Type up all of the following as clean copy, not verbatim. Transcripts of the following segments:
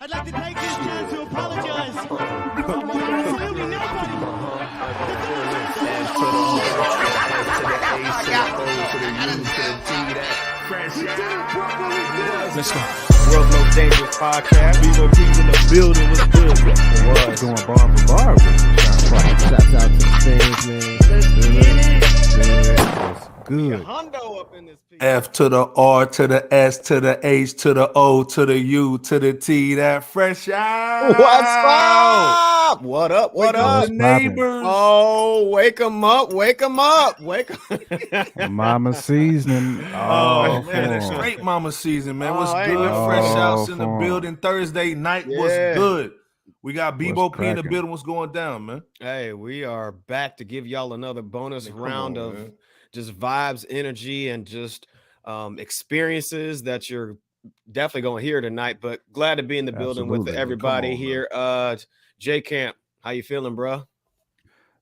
I'd like to take this chance to apologize to absolutely nobody. Let's go. World's Most Dangerous Podcast. B.O.P's in the building. What's good? It was going bar for bar. Shouts out to the fans, man. Let's get it. Good. Hondo up in this piece. F to the R to the S to the H to the O to the U to the T. That fresh out. What's up? What up? What up? The neighbors. Oh, wake them up. Wake them up. Wake 'em. Mama seasoning. Oh, man, it's straight mama season, man. What's Oh, good? ain't no- Fresh outs in the Oh, building. Thursday night was Yeah. good. We got Bebo P in the cracking? building. What's going down, man? Hey, we are back to give y'all another bonus Come round on, of man. just vibes, energy, and just experiences that you're definitely going to hear tonight. But glad to be in the building with Absolutely. everybody Come on, here. J Camp, how you feeling, bro?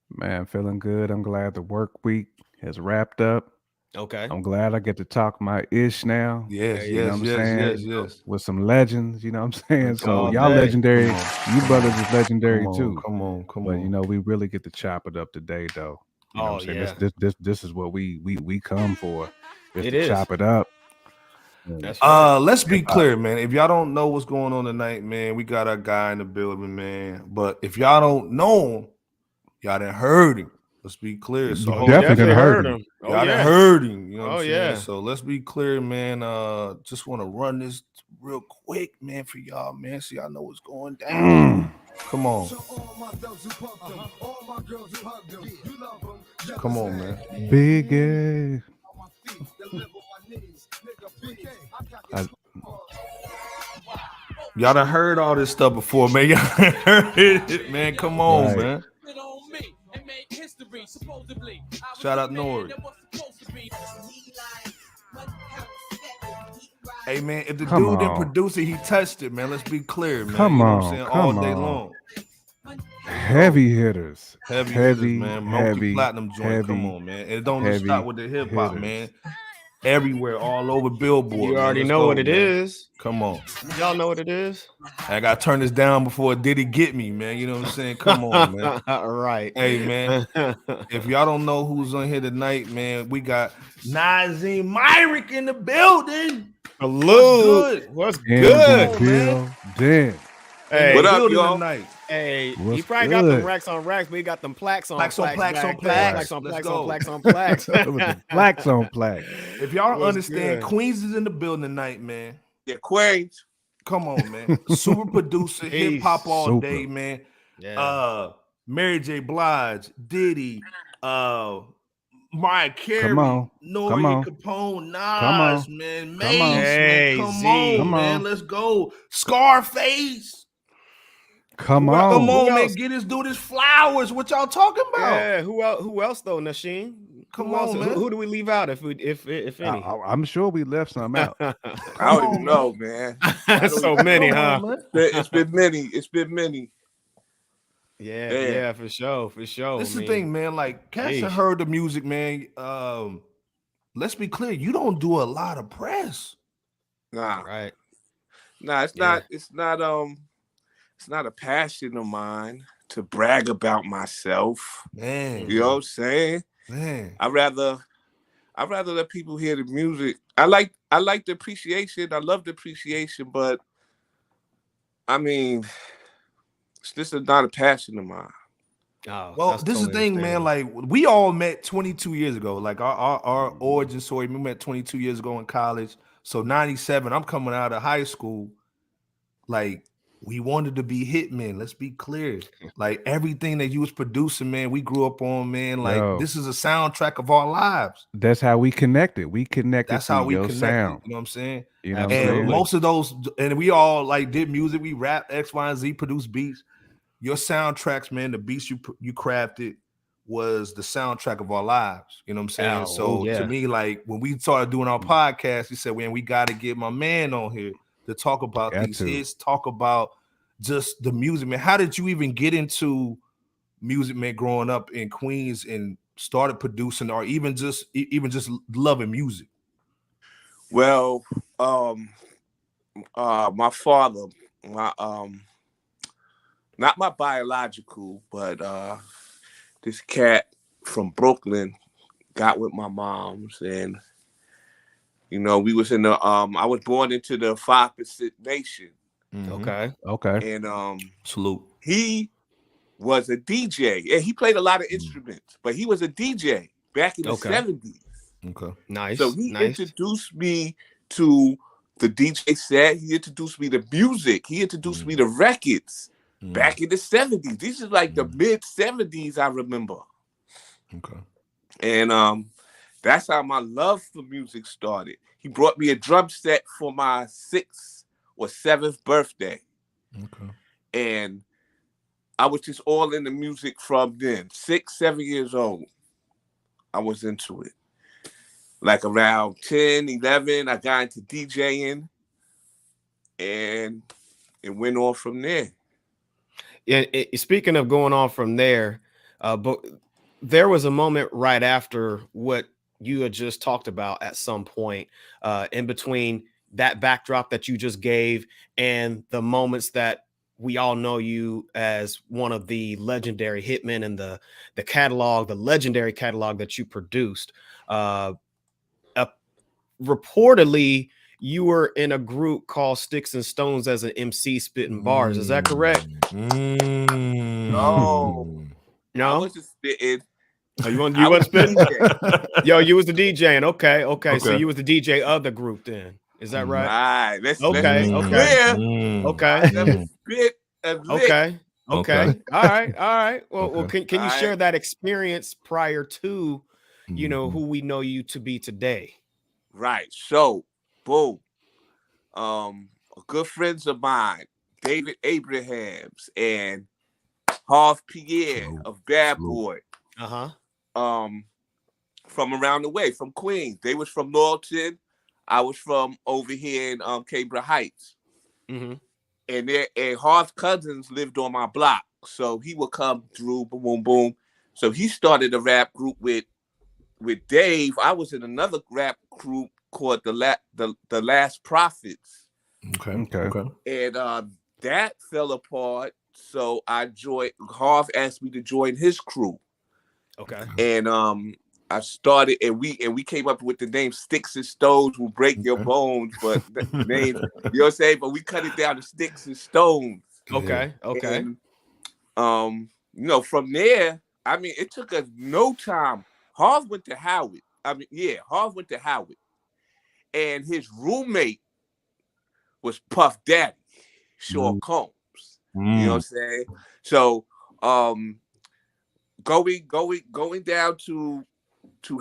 Man, feeling good. I'm glad the work week has wrapped up. Okay. I'm glad I get to talk my ish now. Yes, You know what I'm yes, saying? yes. With some legends, you know what I'm saying? So all y'all day. legendary. Come You brothers is legendary Come on, too. come on. But you know, we really get to chop it up today though. You know Oh, what I'm yeah. saying? This is what we come for. It to is. chop it up. That's right. Let's be Hip-hop. clear, man. If y'all don't know what's going on tonight, man, we got our guy in the building, man. But if y'all don't know him, y'all done heard him. Let's be clear. So You definitely done heard him. Oh, y'all yeah. done heard him. You know what Oh, I'm saying? yeah. So let's be clear, man. Just want to run this real quick, man, for y'all, man. So y'all know what's going down. Come on. Come on, man. Biggie. Y'all done heard all this stuff before, man. Y'all heard it, man. Come on, Right. man. Shout out Nord. Hey, man, if the Come dude didn't on. produce it, he touched it, man. Let's be clear, man. Come you know what on, I'm saying? come All day on. long. Heavy hitters. Heavy, Heavy, hitters, man. Multi-platinum joint. Come heavy, on, man. And it don't just heavy stop with the hip-hop, hitters. man. Everywhere, all over Billboard. You man. already Let's know go, what it man. is. Come on. Y'all know what it is? I got to turn this down before Diddy get me, man. You know what I'm saying? Come on, man. Right. Hey, man. If y'all don't know who's on here tonight, man, we got Nashiem Myrick in the building. Salute. What's good? In the building. Hey, What up, building y'all? tonight? Hey, he What's probably got them good? racks on racks, but he got them plaques on Plaques on plaques on back there. plaques. Plaques on Let's plaques go. on plaques on plaques. It was the plaques on plaques. If y'all don't What's understand, good? Queens is in the building tonight, man. Yeah, Queens. Come on, man. Super producer, Peace. hip hop all Super. day, man. Yeah. Mary J. Blige, Diddy, Mariah Carey, Come on. Noriega Capone, Come on. Nas, man, Come Mace, on. man. Hey, Come Z. on, Come man. on. Let's go. Scarface. Come Who else? Come on. on, Who man. else? Get this dude his flowers. What y'all talking about? Yeah. Who else though, Nasheen? Come Who else? on, man. Who do we leave out if any? I'm sure we left some out. I don't even know, man. So many, Come huh? on, man. It's been many. It's been many. Yeah, Yeah. yeah, for sure. This is I the thing, man. Like, cats have Yeesh. heard the music, man. Let's be clear. You don't do a lot of press. Nah, Right. nah. It's Yeah. not. It's not. It's not a passion of mine to brag about myself. Man, You know what I'm saying? man. I rather let people hear the music. I like the appreciation. I love the appreciation, but I mean, this is not a passion of mine. Oh, Well, that's this is the totally thing, man. understandable. Like, we all met 22 years ago. Like, our origin story, we met 22 years ago in college. So 97, I'm coming out of high school. Like, we wanted to be hitmen. Let's be clear. Like, everything that you was producing, man, we grew up on, man. Like, Yo. this is a soundtrack of our lives. That's how we connected. We connected That's to how we your connected. sound. You know what I'm saying? You know what I'm And Absolutely. saying? most of those, and we all like did music. We rap X, Y, and Z, produced beats. Your soundtracks, man, the beats you crafted was the soundtrack of our lives. You know what I'm saying? Oh, So yeah. to me, like when we started doing our podcast, we said, man, we got to get my man on here to talk about Got these to. hits, talk about just the music, man. How did you even get into music, man, growing up in Queens and started producing or even just loving music? Well, my father, my not my biological, but this cat from Brooklyn got with my mom's, and you know, we was in the I was born into the 5% nation. Okay. Okay. And Salute. he was a DJ, and he played a lot of instruments, but he was a DJ back in the Okay. 70s. Okay. Nice. So he nice. introduced me to the DJ set. He introduced me to music. He introduced me to records back in the 70s. This is like the mid 70s, I remember. Okay. And that's how my love for music started. He brought me a drum set for my 6th or 7th birthday. Okay. And I was just all into music from then. 6, 7 years old, I was into it. Like around 10, 11, I got into DJing, and it went on from there. Yeah. Speaking of going on from there, but there was a moment right after what you had just talked about at some point, in between that backdrop that you just gave and the moments that we all know you as one of the legendary hitmen and the catalog, the legendary catalog that you produced. Reportedly, you were in a group called Sticks and Stones as an MC spitting bars. Is that correct? No, I No? wasn't spitting. Oh, you I was wasn't spitting? DJ. Yo, you was the DJing. Okay. So Okay. you was the DJ of the group then. Is that right? Right. Let's Okay. be Okay. clear. Okay. I never spit a lick. Okay. Okay. All right. Well, Okay. can you All share right. that experience prior to, who we know you to be today? Right. So, boom. Good friends of mine, David Abrahams and Harv Pierre Salute. of Bad Salute. Boy, Uh-huh. from around the way, from Queens. They was from Lawton. I was from over here in Cambridge Heights. Mm-hmm. And Harv's cousins lived on my block. So he would come through, boom, boom, boom. So he started a rap group with Dave. I was in another rap group called the Last Prophets. Okay. And that fell apart. So I joined. Harv asked me to join his crew. Okay. And I started, and we came up with the name Sticks and Stones Will Break Your Bones, but the name, you know what I'm saying? But we cut it down to Sticks and Stones. Okay. And from there, I mean, it took us no time. Harv went to Howard. Harv went to Howard. And his roommate was Puff Daddy, Sean Combs. You know what I'm saying? So going down to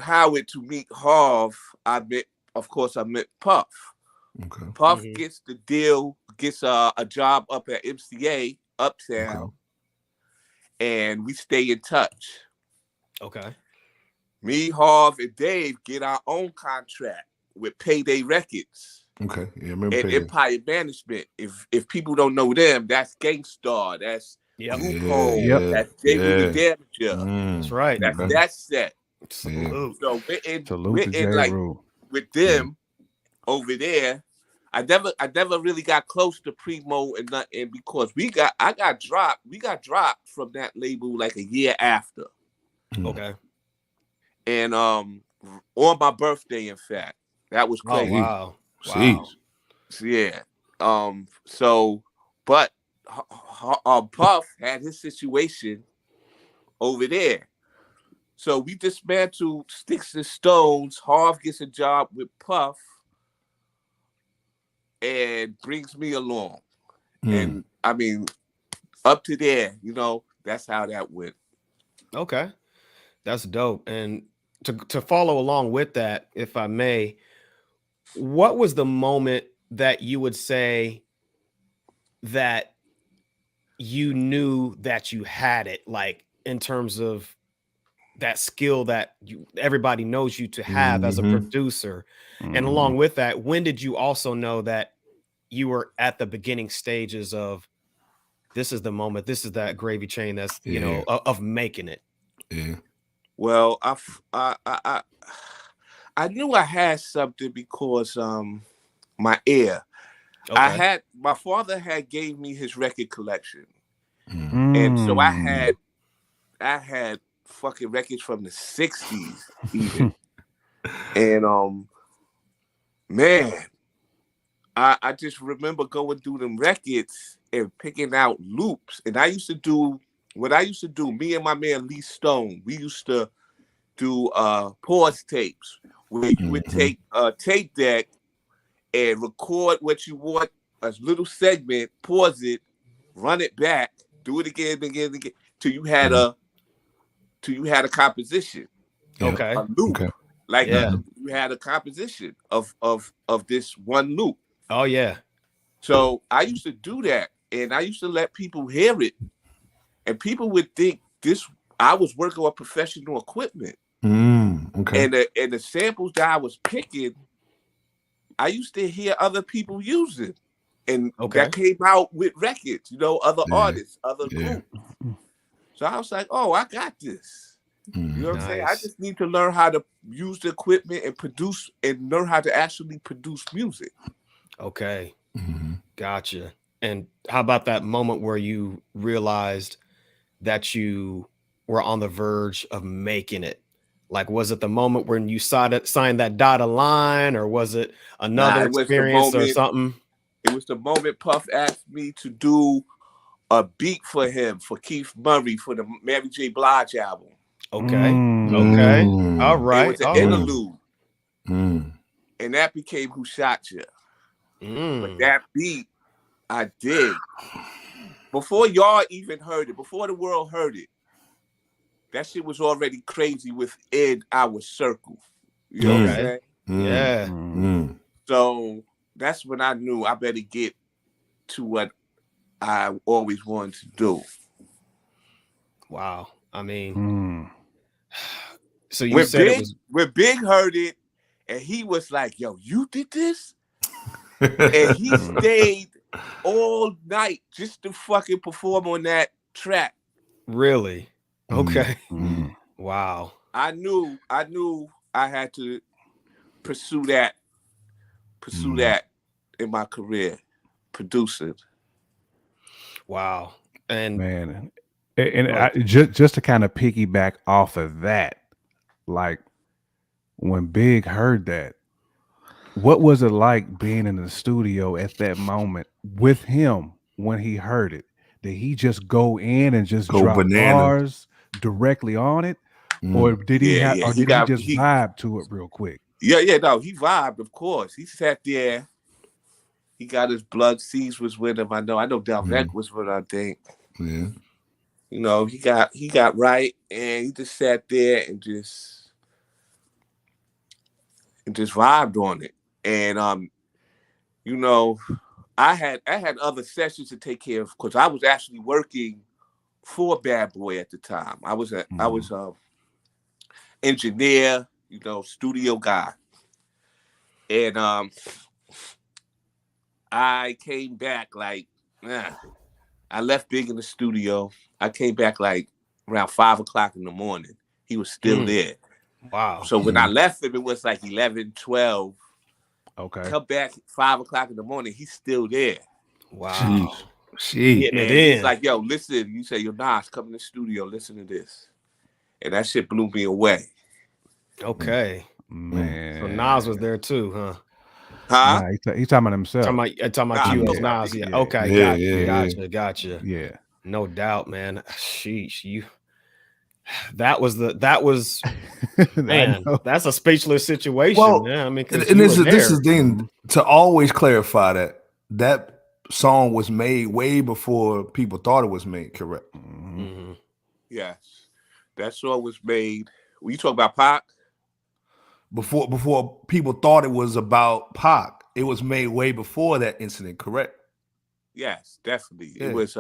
Howard to meet Harv, I met Puff. Okay. Puff gets the deal, gets a job up at MCA Uptown, and we stay in touch. Okay. Me, Harv, and Dave get our own contract with Payday Records. Okay. Yeah, I remember And Payday. Empire Management. If people don't know them, that's Gangstar, that's Group Home, Yeah. that's J. Yeah. the Damager. That's right. That's that set. Salute. So Salute to J. like Rule. with them over there. I never really got close to Primo and nothing because we got dropped from that label like a year after. Okay. And on my birthday, in fact. That was crazy. Oh, wow. Jeez. Yeah. But Puff had his situation over there. So we dismantled Sticks and Stones. Harv gets a job with Puff and brings me along. And I mean, up to there, that's how that went. Okay. That's dope. And to follow along with that, if I may, what was the moment that you would say that you knew that you had it, like in terms of that skill that everybody knows you to have as a producer? And along with that, when did you also know that you were at the beginning stages of this is the moment, this is that gravy train that's of making it? Yeah. Well, I knew I had something because my ear. Okay. My father had gave me his record collection, Mm. and so I had fucking records from the '60s even, and man, I just remember going through them records and picking out loops, and I used to do what I used to do. Me and my man Lee Stone, we used to do pause tapes where you would take a tape deck and record what you want, a little segment, pause it, run it back, do it again, again, again, till you had a composition, Yeah. Okay. a loop. Okay. Like Yeah. you had a composition of this one loop. Oh yeah. So I used to do that, and I used to let people hear it, and people would think I was working with professional equipment, Okay. and the samples that I was picking, I used to hear other people using, and Okay. that came out with records, other Yeah. artists, other Yeah. groups. So I was like, oh, I got this. You know what I'm saying? I Nice. just need to learn how to use the equipment and produce and learn how to actually produce music. Okay. Mm-hmm. Gotcha. And how about that moment where you realized that you were on the verge of making it? Like, was it the moment when you signed that dotted line, or was it another It was the experience or moment. something? It was the moment Puff asked me to do a beat for him, for Keith Murray, for the Mary J. Blige album. Okay. Okay. All It right. was an All right. interlude, Mm. and that became Who Shot Ya. But Mm. that beat I did before y'all even heard it, before the world heard it. That shit was already crazy within our circle. You know what I'm Okay. saying? Yeah. Mm. So that's when I knew I better get to what I always wanted to do. Wow. I mean, Mm. so you said it was when Big heard it, and he was like, "Yo, you did this," and he stayed all night just to fucking perform on that track. really okay. Mm. Wow. I knew I had to pursue that in my career, producing. Wow. And Man, and Go ahead. just to kind of piggyback off of that, like when Big heard that, what was it like being in the studio at that moment with him when he heard it? Did he just go in and just Go drop bananas. bars directly on it, or did he Yeah, have, yeah. or did he just vibe to it real quick? No, he vibed, of course. He sat there. He got his blood. C's was with him. I know Delvec was with him, I think. Yeah. He got right, and he just sat there and just vibed on it. And I had other sessions to take care of because I was actually working for Bad Boy at the time. I was a engineer, studio guy, and I came back like I left Big in the studio. I came back like around 5 o'clock in the morning. He was still there. Wow. So when I left him, it was like 11, 12. Okay. Come back 5 o'clock in the morning. He's still there. Wow. Sheesh. Getting it And he's in. like, yo, listen. You say, yo, Nas, come in the studio. Listen to this. And that shit blew me away. Okay. Man. So Nas was there too, huh? Huh? Nah, he's talking about himself. Talking about Nah, you I as know Nas. that. Yeah. Okay. Gotcha. Yeah. No doubt, man. Sheesh. That was man, that's a speechless situation, Well, man. I mean, and 'cause you this were is the there. thing to always clarify that song was made way before people thought it was made. Correct. Mhm. Yes. That song was made. When you talk about Pac, Before people thought it was about Pac, it was made way before that incident. Correct. yes, definitely. Yeah. It was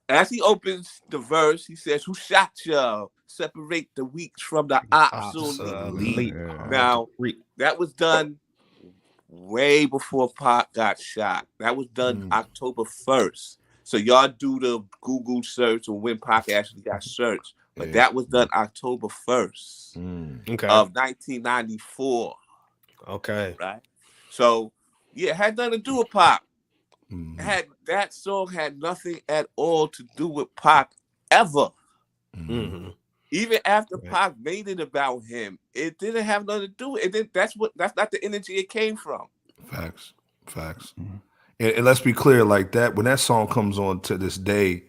As he opens the verse, he says, "Who shot ya? Separate the weak from the obsolete." Now, that was done way before Pac got shot. That was done October 1st. So y'all do the Google search on when Pac actually got searched. But that was done October 1st Okay. of 1994. Okay. Right? So yeah, it had nothing to do with Pac. Mhm. That song had nothing at all to do with Pac ever. Mhm. Mhm. Even after Right. Pac made it about him, it didn't have nothing to do with it. That's not the energy it came from. Facts. Facts. Mhm. And let's be clear, like that, when that song comes on to this day,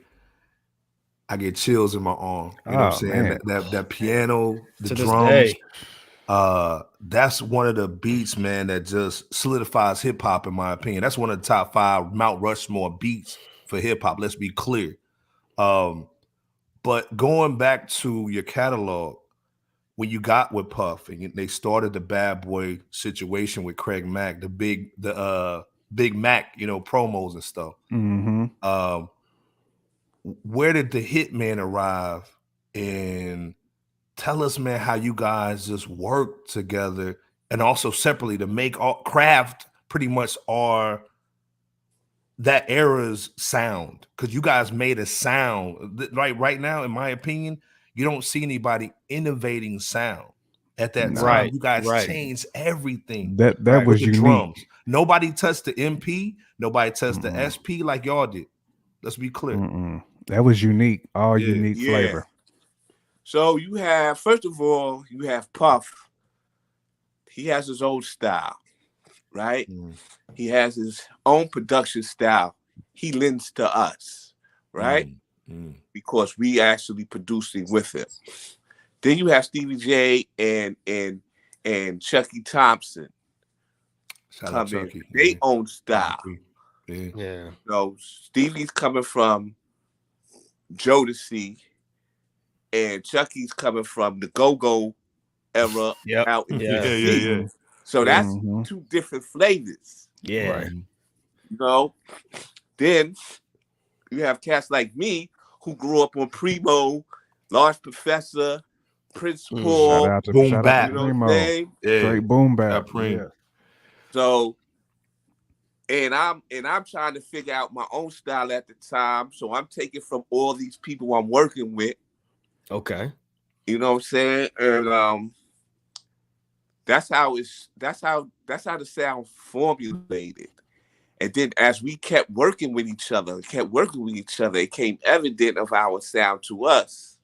I get chills in my arm. You know what I'm Oh saying? man. That piano, the To this drums, day. that's one of the beats, man, that just solidifies hip hop, in my opinion. That's one of the top 5 Mount Rushmore beats for hip hop. Let's be clear. But going back to your catalog, when you got with Puff and they started the Bad Boy situation with Craig Mack, the Big Mac, promos and stuff. Mm-hmm. Where did the Hitman arrive? And tell us, man, how you guys just work together and also separately to make all craft pretty much that era's sound, because you guys made a sound. Right now, in my opinion, you don't see anybody innovating sound. At that Nah. time, Right. you guys Right. changed everything That Right. with was the unique. drums. Nobody touched the MP, nobody touched the Mm-mm. SP like y'all did. Let's be clear. Mm-mm. That was unique. All Yeah. unique Yeah. flavor. So you have, first of all, you have Puff. He has his own style, right? Mm. He has his own production style. He lends to us, right? Because we actually producing with him. Then you have Stevie J and Chucky Thompson Shout out come in Chucky. with their own style. Yeah. Yeah. So Stevie's coming from Jodeci, and Chucky's coming from the go-go era Yep. out in Yeah. DC. Yeah. So that's Mhm. 2 different flavors. Yeah. Right. You know? Then you have cats like me who grew up on Primo, Large Professor, Prince Mm. Paul. Boom Shout out bap. to You know what I'm Primo. saying? Yeah. Straight boom bap. Preem. Yeah. So and I'm trying to figure out my own style at the time. So I'm taking from all these people I'm working with. Okay. You know what I'm saying? And that's how the sound formulated. And then as we kept working with each other, it came evident of our sound to us.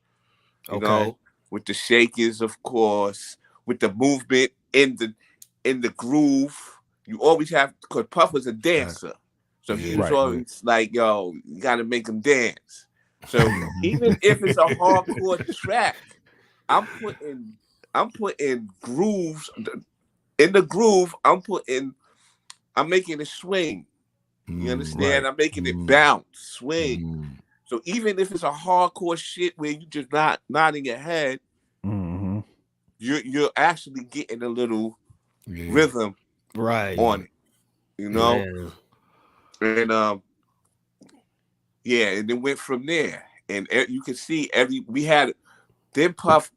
You Okay. know, with the shakers, of course, with the movement in the groove. You always have, because Puff was a dancer. So he was Right. always like, yo, you gotta make him dance. So even if it's a hardcore track, I'm putting grooves in the groove. I'm making it swing. You understand? Right. I'm making it Mm. bounce, swing. So even if it's a hardcore shit where you just not nodding your head, Mm-hmm. you're actually getting a little Yeah. rhythm Right. on it. You know? Man. And yeah, and then went from there. And you can see then Puff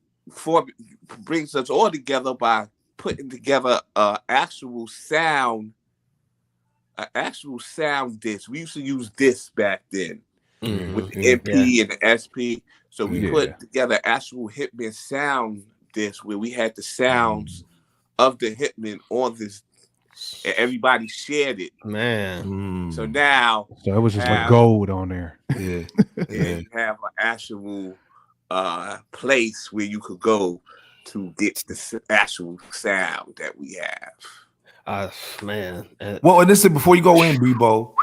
brings us all together by putting together actual sound disc. We used to use discs back then Mhm. with the Yeah. MP and the SP. So we Yeah. put together actual Hitman sound disc where we had the sounds of the Hitman on this, and everybody shared it. Man. So now So it was just like have- gold on there. Yeah. you have an actual place where you could go to get the actual sound that we have. Man. Well, and this is before you go in, Bebo.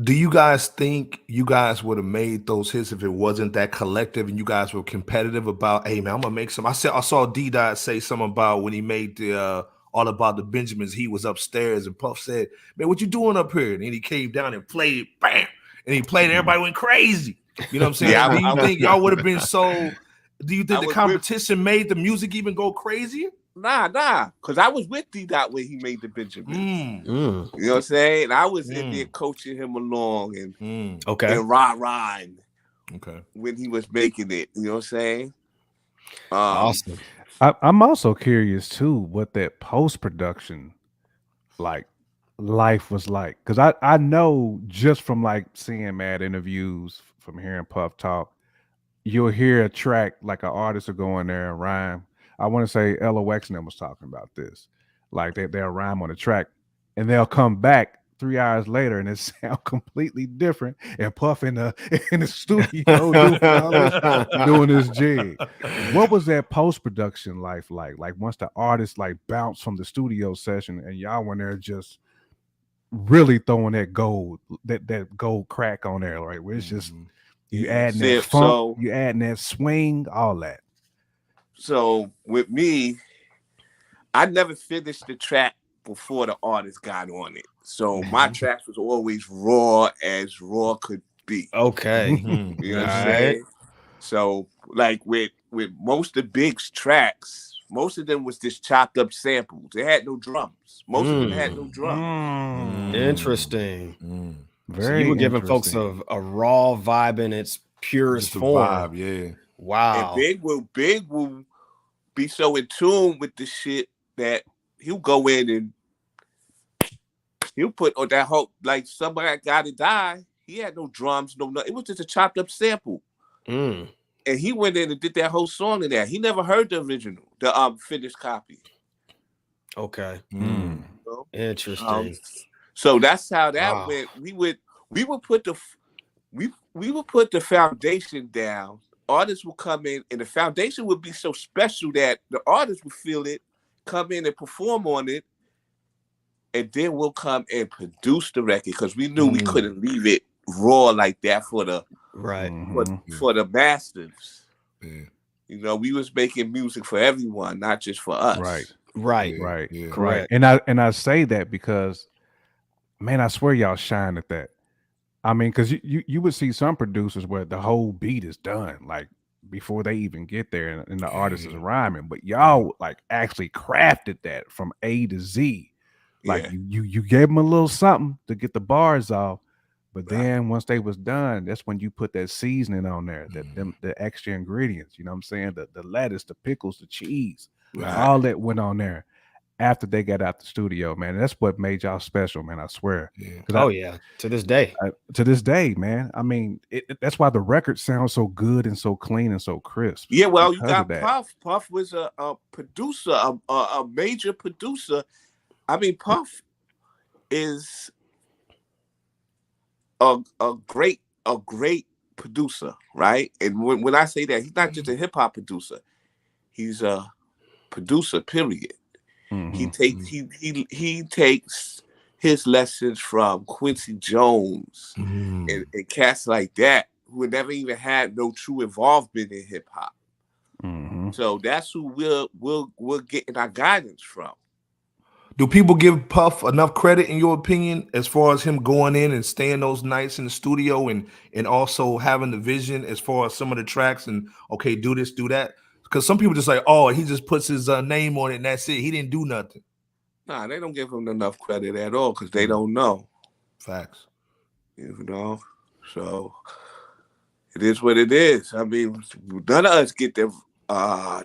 Do you guys think you guys would have made those hits if it wasn't that collective and you guys were competitive about, hey man, I'm gonna make some? I saw D Dot say something about when he made the All About the Benjamins, he was upstairs and Puff said, man, what you doing up here? And he came down and played, bam, and he played, and everybody went crazy. You know what I'm saying? Yeah, do you think y'all would have been so? Do you I think the was competition made the music even go crazier? Nah, because I was with D Dot when he made the Benjamin. Mm. Mm. You know what I'm saying? I was in there coaching him along and Okay. and rah Okay. when he was making it. You know what I'm saying? Awesome. I'm also curious too what that post production like life was like, because I know just from like seeing mad interviews, from hearing Puff talk, you'll hear a track like an artist will go in there and rhyme. I want to say LOX and them was talking about this, like they'll rhyme on the track, and they'll come back 3 hours later and it sound completely different. And Puff in the in the studio doing his jig. What was that post production life like? Like once the artist like bounced from the studio session and y'all went there just really throwing that gold crack on there, right? Where it's just you adding that funk, you adding that swing, all that. So with me, I never finished the track before the artist got on it. So my tracks was always raw as raw could be. Okay. You know what I'm saying? So like with most of Big's tracks, most of them was just chopped up samples. They had no drums. Most of them had no drums. Interesting. Very so you were giving folks interesting. a raw vibe in its purest Just a form. vibe, yeah. Wow. And Big will be so in tune with the shit that he'll go in and he'll put on that whole, like Somebody Gotta Die. He had no drums, no nothing. It was just a chopped up sample. And he went in and did that whole song in there. He never heard the original, the finished copy. Okay. You know? Interesting. So that's how that went. We would put the foundation down. Artists would come in, and the foundation would be so special that the artists would feel it, come in and perform on it, and then we'll come and produce the record because we knew we couldn't leave it raw like that for the for the masters. You know, we was making music for everyone, not just for us. Right. Correct. And I say that because, man, I swear y'all shine at that. I mean, because you would see some producers where the whole beat is done, like before they even get there, and the artist is rhyming. But y'all like actually crafted that from A to Z. Like you gave them a little something to get the bars off, but then once they was done, that's when you put that seasoning on there, the extra ingredients. You know what I'm saying? The lettuce, the pickles, the cheese, all that went on there after they got out the studio, man. And that's what made y'all special, man. I swear. To this day. To this day, man. I mean, that's why the record sounds so good and so clean and so crisp. Yeah, well, you got Puff. Puff was a producer, a major producer. I mean, Puff is a great producer, right? And when I say that, he's not just a hip hop producer; he's a producer. Period. He takes his lessons from Quincy Jones and cats like that who never even had no true involvement in hip hop. So that's who we're getting our guidance from. Do people give Puff enough credit, in your opinion, as far as him going in and staying those nights in the studio and also having the vision as far as some of the tracks and, okay, do this, do that? Because some people just like, oh, he just puts his name on it and that's it. He didn't do nothing. Nah, they don't give him enough credit at all because they don't know. Facts. You know? So it is what it is. I mean, none of us get the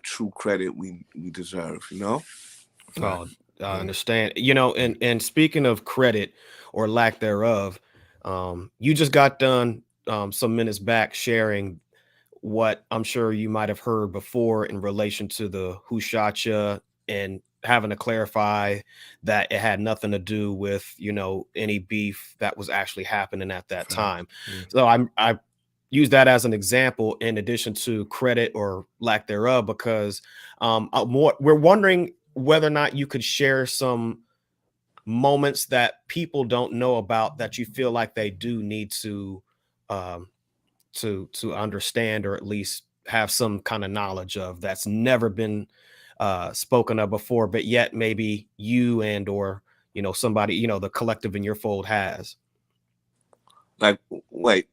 true credit we deserve, you know? Oh, I understand. You know, and speaking of credit or lack thereof, you just got done some minutes back sharing what I'm sure you might have heard before in relation to the Who Shot Ya, and having to clarify that it had nothing to do with, you know, any beef that was actually happening at that time. So I use that as an example in addition to credit or lack thereof, because we're wondering whether or not you could share some moments that people don't know about that you feel like they do need to understand, or at least have some kind of knowledge of, that's never been spoken of before, but yet maybe you and or, you know, somebody, you know, the collective in your fold has. Like, wait,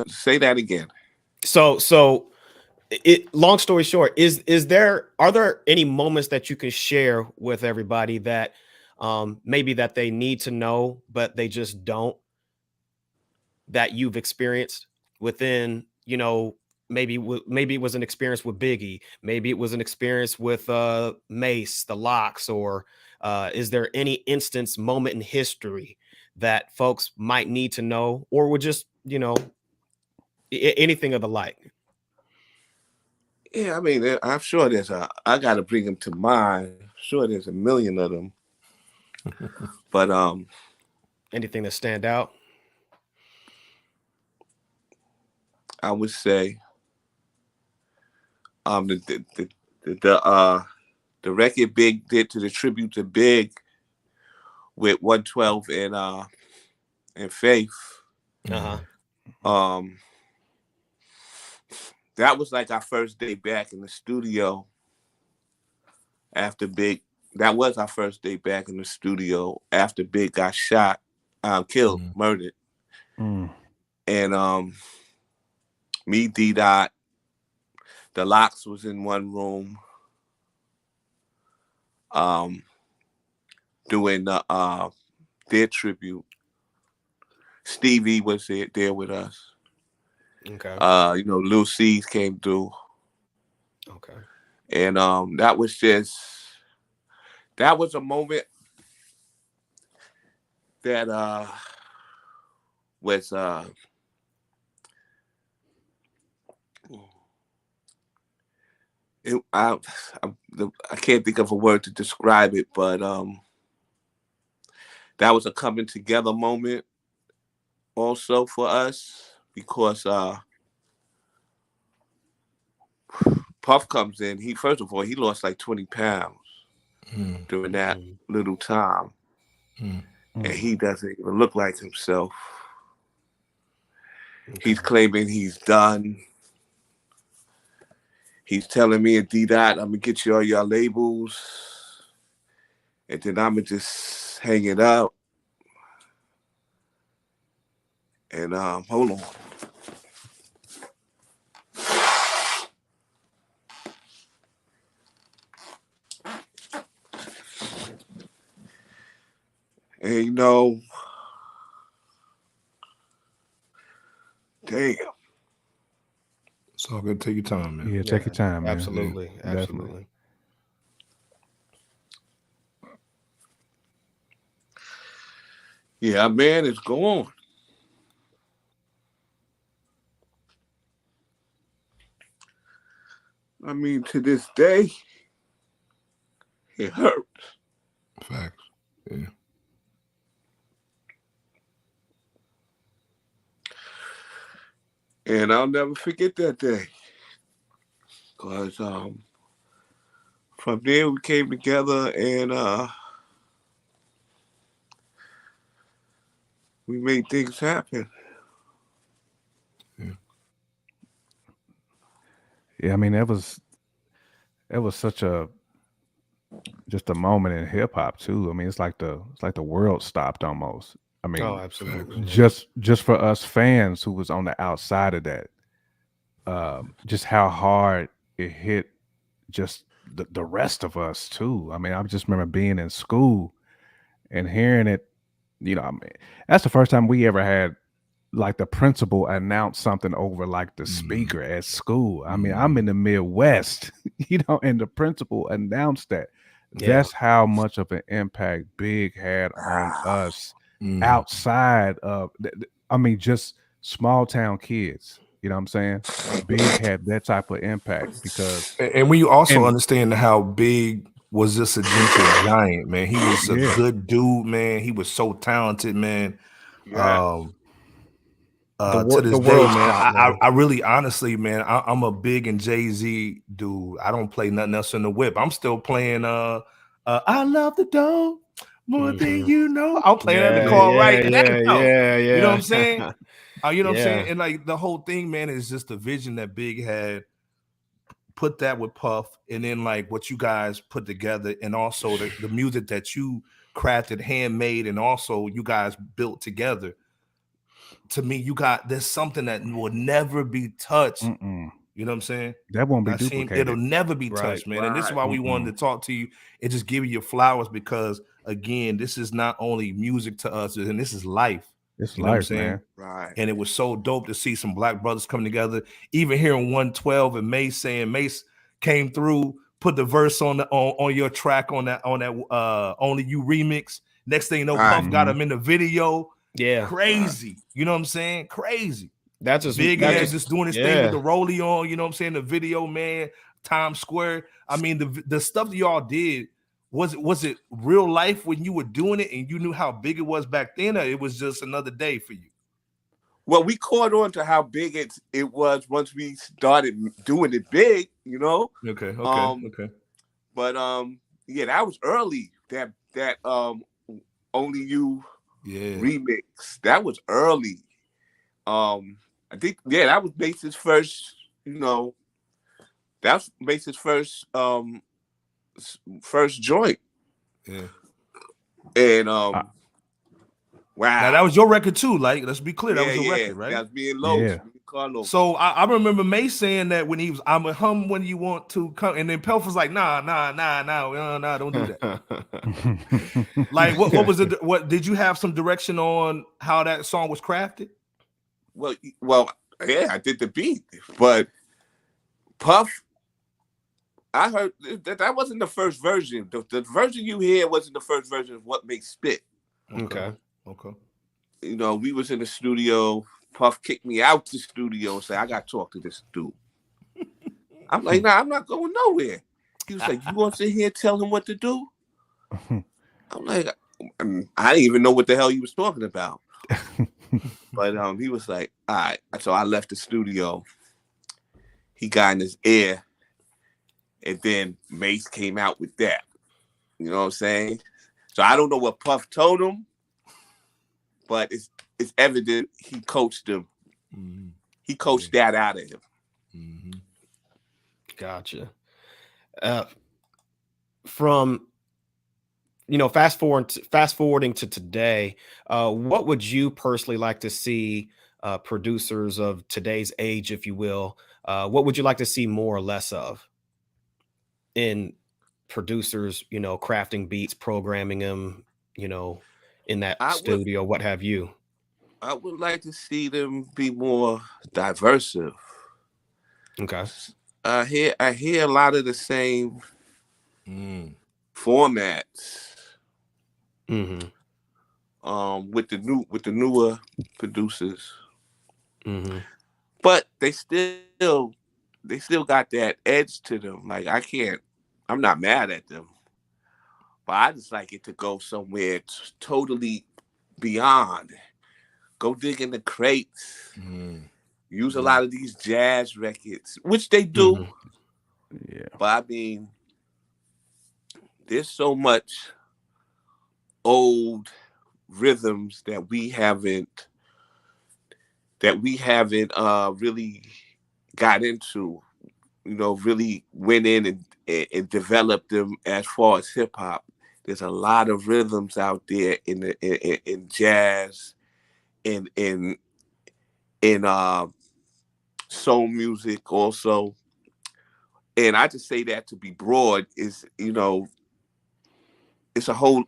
say that again. So long story short, are there any moments that you can share with everybody that maybe that they need to know, but they just don't, that you've experienced within, you know, maybe it was an experience with Biggie, maybe it was an experience with Mace, the Locks, or is there any instance, moment in history that folks might need to know, or would just, you know, anything of the like? Yeah, I mean, I'm sure I got to bring them to mind. I'm sure there's a million of them. But Anything that stand out? I would say the record Big did to the tribute to Big with 112 and Faith. Uh-huh. That was like our first day back in the studio after Big. That was our first day back in the studio after Big got shot, killed, murdered. And me, D-Dot, the Locks was in one room doing their tribute. Stevie was there with us. Okay. Lil C's came through. Okay. And that was a moment that was I can't think of a word to describe it, but that was a coming together moment also for us, because Puff comes in. First of all, he lost like 20 pounds during that little time. And he doesn't even look like himself. Okay. He's claiming he's done. He's telling me and D-Dot, I'm going to get you all your labels. And then I'm going to just hang it up. And hold on. And damn. It's all good. Take your time, man. Yeah, take your time, man. Absolutely. Yeah, Absolutely. Yeah, man, it's gone. I mean, to this day, it hurts. Facts. Yeah. And I'll never forget that day. Because from there we came together and we made things happen. Yeah, I mean, that was such just a moment in hip hop too. I mean, it's like the world stopped almost. I mean, Absolutely. just for us fans who was on the outside of that, just how hard it hit just the rest of us too. I mean, I just remember being in school and hearing it. I mean, that's the first time we ever had like the principal announce something over like the speaker at school. I mean, I'm in the Midwest, and the principal announced that. Yeah. That's how much of an impact Big had on us outside of, I mean, just small town kids. You know what I'm saying? Big had that type of impact because, And we also understand how Big was just a gentle giant, man. He was a good dude, man. He was so talented, man. Yeah. To this the day, world man, stopped, man. I really, honestly, man, I'm a Big and Jay-Z dude. I don't play nothing else in the whip. I'm still playing I Love the Dough more than you know. I'm playing at the car right now. Yeah. You know what I'm saying? You know what I'm Yeah. saying? And like the whole thing, man, is just the vision that Big had. Put that with Puff, and then like what you guys put together, and also the music that you crafted, handmade, and also you guys built together. To me, there's something that will never be touched. You know what I'm saying? that won't be Nasheen, duplicated. it'll never be touched, man. And this is why we wanted to talk to you and just give you your flowers, because again, this is not only music to us, and this is life. It's You know what I'm life, saying? man. Right. And it was so dope to see some black brothers coming together. Even hearing 112 and Mace saying Mace came through, put the verse on your track on that Only You remix. Next thing you know, Puff got him in the video. Yeah. Crazy. You know what I'm saying? Crazy. That's just Big that's just doing his thing with the rollie on, you know what I'm saying? The video, man, Times Square. I mean, the stuff that y'all did was it real life when you were doing it and you knew how big it was back then, or it was just another day for you? Well, we caught on to how big it was once we started doing it big, you know. Okay. But yeah, that was early. That Only You remix. That was early. I think that was Mace's first, you know, that's Mace's first joint. Yeah. And wow. Now that was your record too. Like, let's be clear, that was your record, right? That was being low. Yeah. Carlos. So I remember Mace saying that when he was, I'm a hum when you want to come, and then Pelf was like, nah, don't do that. Like, what was it? What did you have some direction on how that song was crafted? Well, yeah, I did the beat, but Puff, I heard that wasn't the first version. The version you hear wasn't the first version of What Makes Spit. Okay. You know, we was in the studio. Puff kicked me out the studio and said, I got to talk to this dude. I'm like, nah, I'm not going nowhere. He was like, you want to sit here and tell him what to do? I'm like, I didn't even know what the hell he was talking about. But he was like, all right. So I left the studio. He got in his ear. And then Mace came out with that. You know what I'm saying? So I don't know what Puff told him, but it's evident he coached him. Mm-hmm. He coached that out of him. Mm-hmm. Gotcha. From, you know, fast forwarding to today, what would you personally like to see producers of today's age, if you will, what would you like to see more or less of in producers, you know, crafting beats, programming them, you know, in that studio, what have you? I would like to see them be more diverse. Okay. I hear a lot of the same formats. Mm-hmm. With the newer producers. Mm-hmm. But they still got that edge to them. Like, I'm not mad at them. But I just like it to go somewhere totally beyond. Go dig in the crates. Use a lot of these jazz records, which they do. Yeah. But I mean, there's so much old rhythms that we haven't really got into, you know, really went in and developed them as far as hip hop. There's a lot of rhythms out there in jazz, in soul music also. And I just say that to be broad is, you know, it's a whole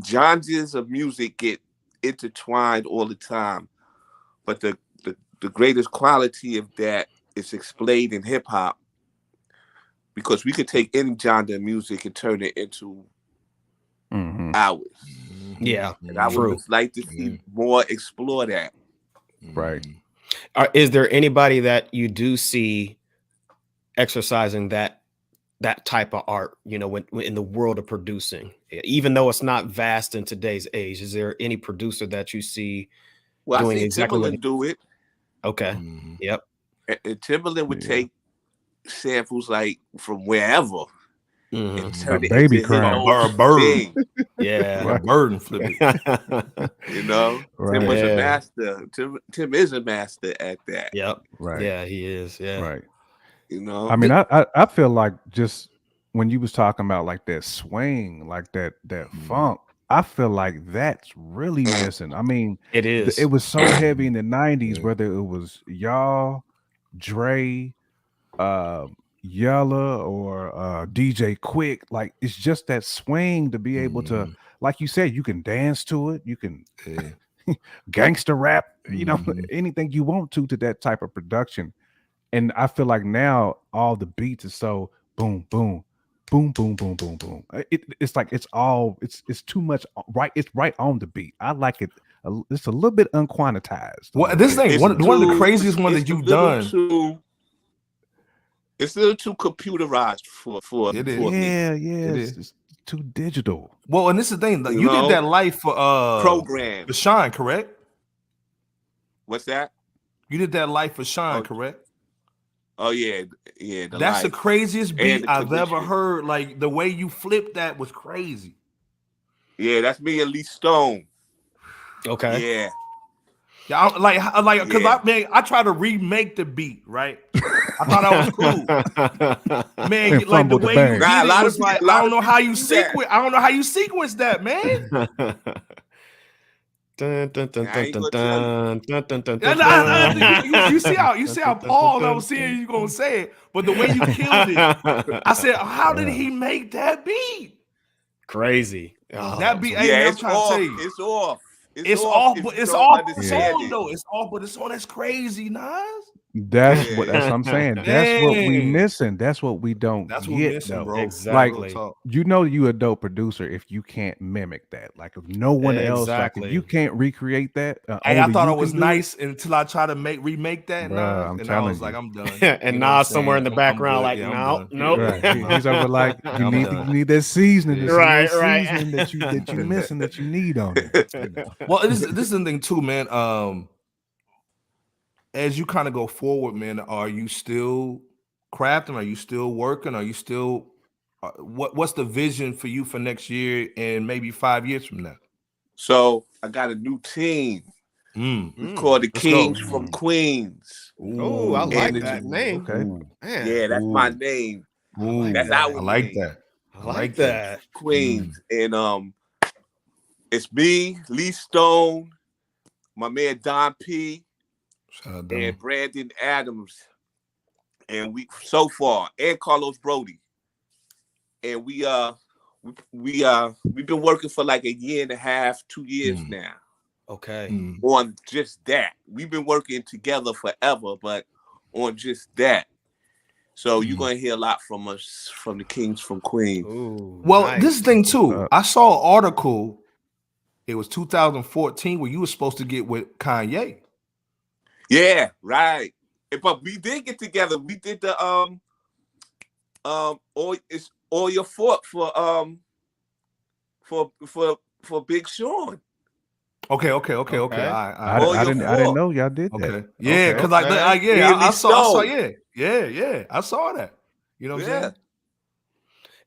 genres of music get intertwined all the time. But the greatest quality of that is explained in hip hop, because we could take any genre of music and turn it into ours. Yeah. And I would just like to see more explore that. Right. Is there anybody that you do see exercising that type of art, you know, when in the world of producing, even though it's not vast in today's age? Is there any producer that you see doing exactly Timbaland do it? Okay. Yep. And Timbaland would take samples like from wherever and turn it baby into crying. his own thing. Yeah. A bird and flip it. You know, right. Tim was a master. Tim is a master at that. Yep. Right. Yeah, he is. Yeah. Right. You know, I mean, I feel like just when you was talking about like that swing, like that funk, I feel like that's really missing. I mean, it is. It was so heavy in the 90s, whether it was y'all, Dre, Yella, or DJ Quick. Like, it's just that swing to be able to, like you said, you can dance to it, you can gangster rap, you know, anything you want to that type of production. And I feel like now all the beats are so boom, boom, boom, boom, boom, boom, boom. It's like it's too much. Right, it's right on the beat. I like it. It's a little bit unquantized. Well, this thing one of the craziest ones that you've done. It's a little too computerized for it is. for yeah, me. yeah. It's too digital. Well, and this is the thing. You You know? did that life for Program. Shine, correct? What's that? You did that life for Shine, Oh, correct? Oh yeah, yeah. That's the life craziest and beat the I've ever condition. heard. Like the way you flipped that was crazy. Yeah, that's me and Lee Stone. Okay. Yeah. Yeah, because Yeah. I tried to remake the beat, right? I thought that was cool. Man, And like the fumbled the way you bag. did Nah, a it lot was of like people- a I lot don't of know how people you do that. sequence. I don't know how you sequence that, man. Dun, dun, dun, I ain't dun, gonna tell you. dun, dun, dun, dun, Yeah, dun, dun. you see how Paul I was seeing you gonna say it, but the way you killed it, I said, how did he make that beat? Crazy. Oh, That beat, hey Yeah, man, I'm it's trying to off. tell you. It's off. It's off, if but you it's don't off the understand song it. though. It's off, but the song that's crazy, Nas. That's what Yeah. I'm saying. That's what we Dang. missing. That's what we don't That's what we're get missing, though. bro. Exactly. Real talk. You know you a dope producer if you can't mimic that. Like if no one else, like if you Exactly. can't recreate that, Hey, I only thought you it was can do it. nice until I tried to remake that, Bruh, Nas, I'm and I telling was like, you. I'm done. And You know what I'm Nas somewhere in saying? the background, good. like, Yeah, I'm no, done. nope. Right. He's over like Yeah, you I'm need done. that seasoning, this Right, little right. seasoning that you missing that you need on it. You know. Well, this is the thing too, man. As you kind of go forward, man, are you still crafting? Are you still working? Are you still what's the vision for you for next year and maybe 5 years from now? So I got a new team. We call the Let's go. Kings from Queens. Oh, I And like it's- that name. Okay. Man, Yeah, that's my name. Ooh, That's that. our I like name. that. I like that. Queens. And it's me, Lee Stone, my man Don P, Shout out Don. and Brandon Adams. And we so far, and Carlos Brody. And we've been working for like a year and a half, 2 years now Okay. on just that. We've been working together forever, but on just that. So you're gonna hear a lot from us, from the Kings from Queens. Ooh, Well, nice. this thing too, I saw an article. It was 2014 where you were supposed to get with Kanye. Yeah, right. But we did get together. We did the all your fault for Big Sean. Okay. Okay. I didn't know y'all did that. Okay. Yeah, because Okay. I saw, Stone. yeah, I saw that. You know what I'm saying?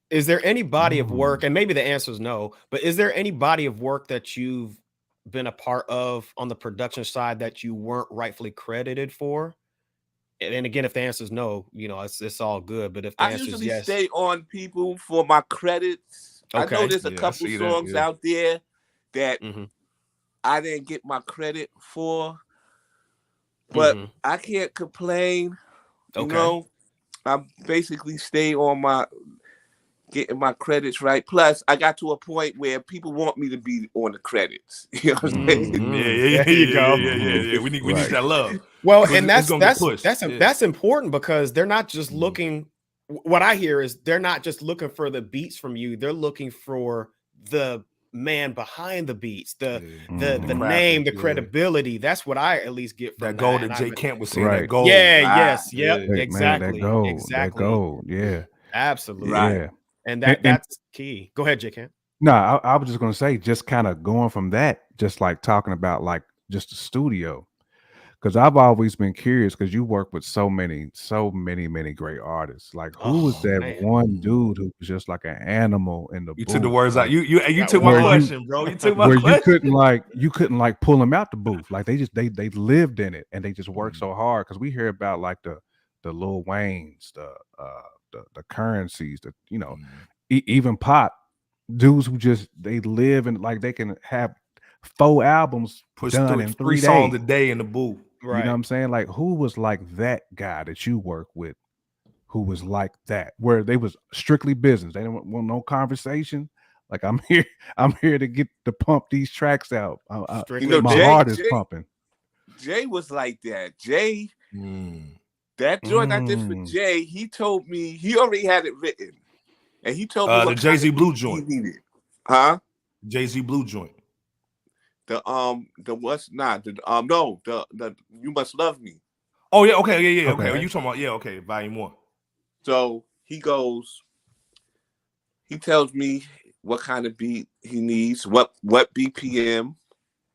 Is there any body of work, and maybe the answer is no, but is there any body of work that you've been a part of on the production side that you weren't rightfully credited for? And again, if the answer is no, you know, it's all good. But if the I answer is usually yes, stay on people for my credits. I know Okay. there's a Yeah, I couple see that, songs yeah. out there that Mhm. I didn't get my credit for, but Mhm. I can't complain. You Okay. know, I basically stay on my getting my credits right. Plus, I got to a point where people want me to be on the credits. You know what I'm saying? Yeah. There you go. Yeah. We need Right. that love. Well, It's and gonna get pushed. that's important because they're not just looking. What I hear is they're not just looking for the beats from you. They're looking for the man behind the beats, the name, the credibility. That's what I at least get from That gold that and Jay Camp was saying. Right. That gold. Yeah. Right. Yes. Yep. Yeah. Man, Exactly. that gold. Exactly. That gold. Yeah. Absolutely. Right. Yeah. And And- that's key. Go ahead, J. Camp. No, I was just gonna say, just kind of going from that, just like talking about like just the studio, because I've always been curious because you work with so many great artists. Like, who was that man. one dude who was just like an animal in the You booth? took the words out. Like, You took where my you- question, bro. You took my where question. you couldn't like pull them out the booth. Like they lived in it and they just worked so hard. Because we hear about like the Lil Waynes, the Currencies, the even Pop dudes who just they live and like they can have 4 albums Push done in 3 songs days. a day in the booth. Right. You know what I'm saying? Like, who was like that guy that you work with who was like that, where they was strictly business? They didn't want no conversation. Like, I'm here to pump these tracks out. Strictly My heart is pumping. Jay was like that. Jay, that joint I did for Jay, he told me he already had it written. And he told me the what Jay-Z kind of Blue beat joint. he needed. Huh? Jay-Z Blue joint. The what's not the no, the You Must Love Me. Oh yeah, okay, yeah, Okay. okay. Are you talking about volume 1? So he tells me what kind of beat he needs, what BPM.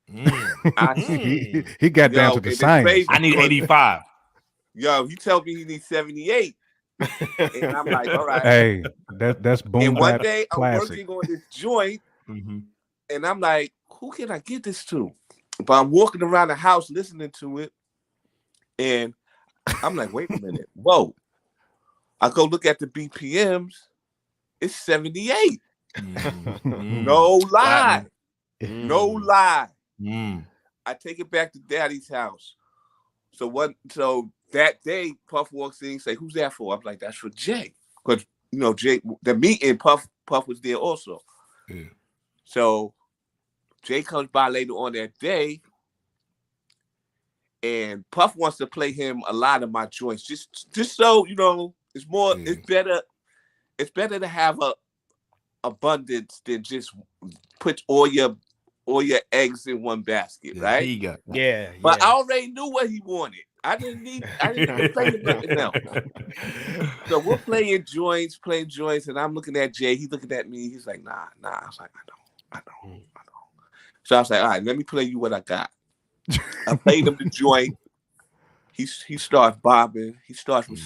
He got down to Yo, the and it's science. crazy I need because, 85. Yo, he told me he needs 78. And I'm like, all right. Hey, that's boom And one bap day I'm classic. working on this joint, and I'm like, who can I get this to? But I'm walking around the house listening to it, and I'm like, wait a minute. Whoa. I go look at the BPMs. It's 78. No lie. No lie. I take it back to Daddy's house. So that day, Puff walks in and say, who's that for? I'm like, that's for Jay. Because, you know, Jay, the meeting, Puff was there also. Yeah. So Jay comes by later on that day, and Puff wants to play him a lot of my joints. Just so, you know, it's more, it's better to have a abundance than just put all your eggs in one basket, right? He got But I already knew what he wanted. I didn't need to play him nothing else. So we're playing joints, and I'm looking at Jay. He's looking at me. He's like, nah. I was like, I know. So I was like, all right, let me play you what I got. I played him the joint. He starts bobbing. He starts with,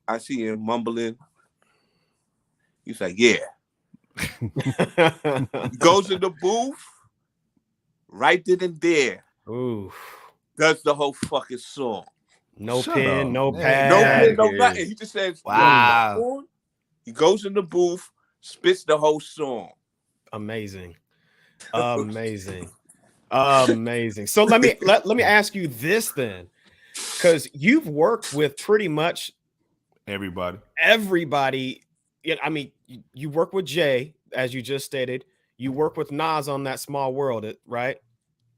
I see him mumbling. He's like, yeah. He goes in the booth, right then and there. Ooh. Does the whole fucking song. No Shut pen, up. no Man. pad. No pen, no nothing. He just says, Wow. He goes in the booth, spits the whole song. Amazing. So let me ask you this then, because you've worked with pretty much everybody. I mean, you work with Jay, as you just stated. You work with Nas on that Small World, right?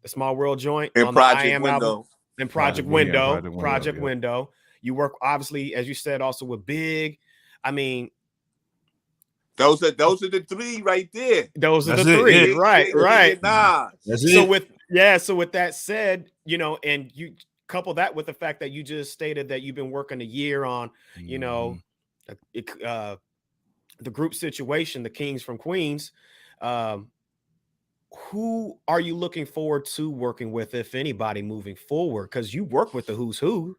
The Small World joint and on Project the I Am Window. album. And Project Window. You work obviously, as you said, also with Big. I mean, those are the three right there. Those are the three, Big, right? Big, Nas. So with that said, you know, and you couple that with the fact that you just stated that you've been working a year on, you know, the group situation, the Kings from Queens. Who are you looking forward to working with, if anybody, moving forward? Because you work with the who's who.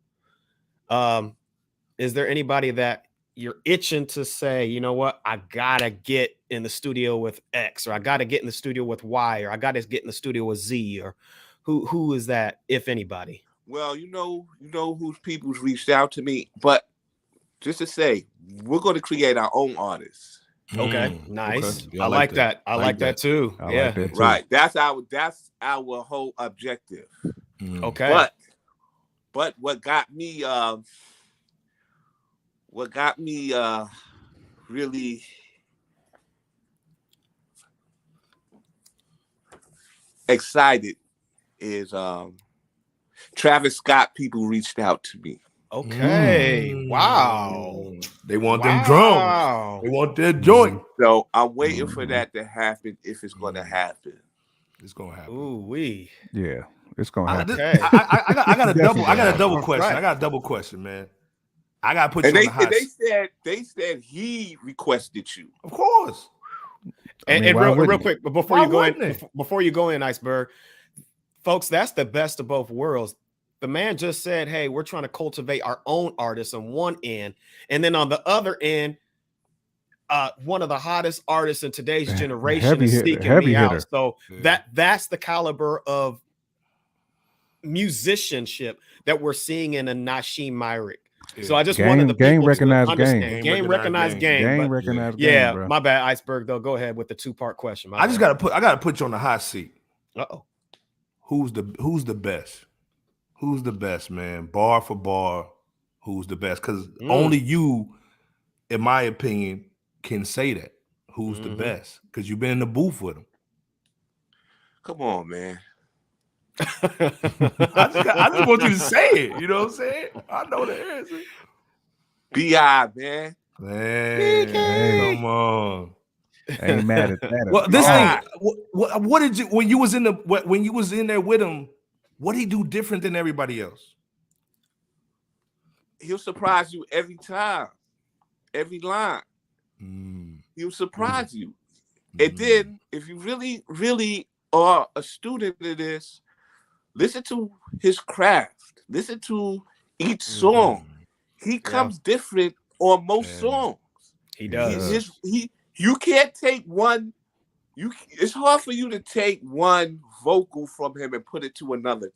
Is there anybody that you're itching to say, you know what, I gotta get in the studio with X, or I gotta get in the studio with Y, or I gotta get in the studio with Z, or who is that, if anybody? Well, you know whose people's reached out to me, but just to say, we're going to create our own artists. Okay, nice. Okay. Yeah, I like that. I like that too. I like that too. Right. That's our whole objective. Okay. But what got me really excited is Travis Scott people reached out to me. Okay. Wow. They want them drums. They want their joint. So I'm waiting for that to happen, if it's going to happen. It's gonna happen. Ooh wee. Yeah, it's gonna happen. I got a double. I got a double Right. question. I got a double question, man. I gotta put you And on the hot seat. they said he requested you. Of course. And real quick, but before you go in, Iceberg, folks, that's the best of both worlds. The man just said, hey, we're trying to cultivate our own artists on one end, and then on the other end, one of the hottest artists in today's generation is seeking me out. So that's the caliber of musicianship that we're seeing in a Nashiem Myrick. So I just wanted the game people recognized to understand. Game recognized game. Bro. My bad, Iceberg. Though, go ahead with the two-part question. I gotta put you on the hot seat. Uh-oh. Who's the best? Who's the best, man? Bar for bar, who's the best? Because only you, in my opinion, can say that. Who's the best? Because you've been in the booth with him. Come on, man. I just want you to say it. You know what I'm saying? I know the answer. B.I., man. Man, come on. Ain't mad at that. Well, this thing. What did you when you was in there with him? What did he do different than everybody else? He'll surprise you every time, every line. He'll surprise you. And then, if you really, really are a student of this, listen to his craft. Listen to each song. He comes different on most songs. He does. You can't take one. It's hard for you to take one vocal from him and put it to another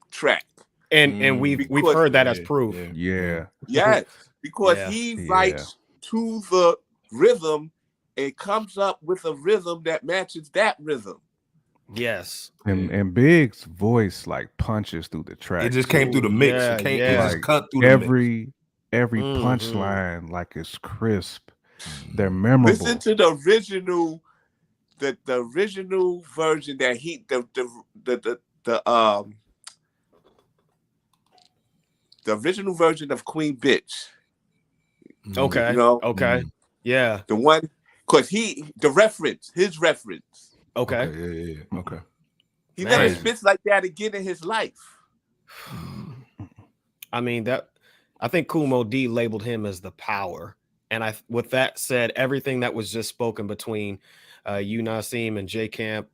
track. And we've heard that as proof. Yeah. Yes, because he writes to the rhythm and comes up with a rhythm that matches that rhythm. Yes. And Big's voice like punches through the track. It just came through the mix. It just cut through the mix. Every punchline like it's crisp. They're memorable. Listen to the original, the original version that he the original version of Queen Bitch. Okay. You know? Okay. Yeah. The one, because his reference. Okay. Yeah. Okay. He never spits like that again in his life. I mean, I think Kool Moe Dee labeled him as the power. And with that said, everything that was just spoken between you, Nashiem, and J Camp